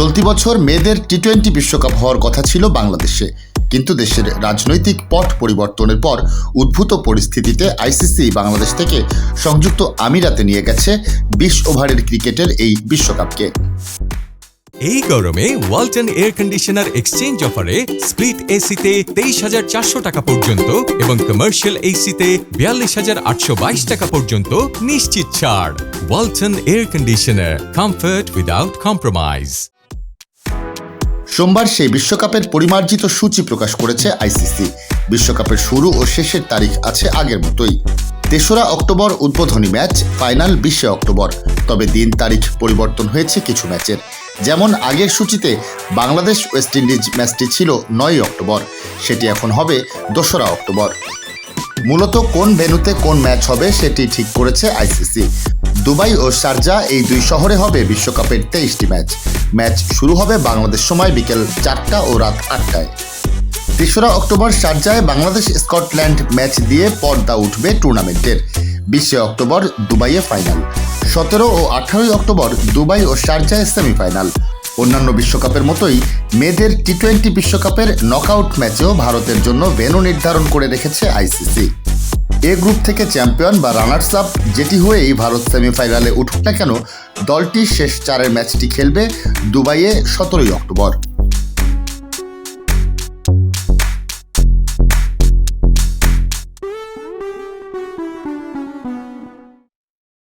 চলতি বছর মেয়েদের টি-20 বিশ্বকাপ হওয়ার কথা ছিল বাংলাদেশে, কিন্তু দেশের রাজনৈতিক পট পরিবর্তনের পর উদ্ভূত পরিস্থিতিতে আইসিসি বাংলাদেশ থেকে সংযুক্ত আমিরাতে নিয়ে গেছে 20 ওভারের ক্রিকেটের এই বিশ্বকাপকে। এই গরমে ওয়ালটন এয়ার কন্ডিশনার এক্সচেঞ্জ অফারে স্প্লিট এসিতে 23,400 টাকা পর্যন্ত এবং কমার্শিয়াল এসিতে 42,822 টাকা পর্যন্ত নিশ্চিত ছাড়। Walton air conditioner, comfort without compromise. সোমবার সেই বিশ্বকাপের পরিমার্জিত সূচি প্রকাশ করেছে আইসিসি। বিশ্বকাপের শুরু ও শেষের তারিখ আছে আগের মতোই। 3রা অক্টোবর উদ্বোধনী ম্যাচ, ফাইনাল 20 অক্টোবর। তবে দিন তারিখ পরিবর্তন হয়েছে কিছু ম্যাচের। যেমন আগের সূচিতে বাংলাদেশ ওয়েস্ট ইন্ডিজ ম্যাচটি ছিল 9 অক্টোবর, সেটি এখন হবে 2রা অক্টোবর। মূলত কোন ভেন্যুতে কোন ম্যাচ হবে সেটি ঠিক করেছে আইসিসি। দুবাই ও শারজা এই দুই শহরে হবে বিশ্বকাপের 23টি ম্যাচ। ম্যাচ শুরু হবে বাংলাদেশ সময় বিকেল 4টা ও রাত 8টায়। 3রা অক্টোবর শারজায় বাংলাদেশ স্কটল্যান্ড ম্যাচ দিয়ে পর্দা উঠবে টুর্নামেন্টের। 20 অক্টোবর দুবাইয়ে ফাইনাল। 17 ও 18 অক্টোবর দুবাই ও শারজায় সেমিফাইনাল। অন্যান্য বিশ্বকাপের মতোই মেয়েদের টি-20 বিশ্বকাপের নকআউট ম্যাচেও ভারতের জন্য ভেন্যু নির্ধারণ করে রেখেছে আইসিসি। এ গ্রুপ থেকে চ্যাম্পিয়ন বা রানার্স আপ যেটি হয়েই ভারত সেমিফাইনালে উঠুক না কেন, দলটি শেষ 4 ম্যাচটি খেলবে দুবাইয়ে 17 অক্টোবর।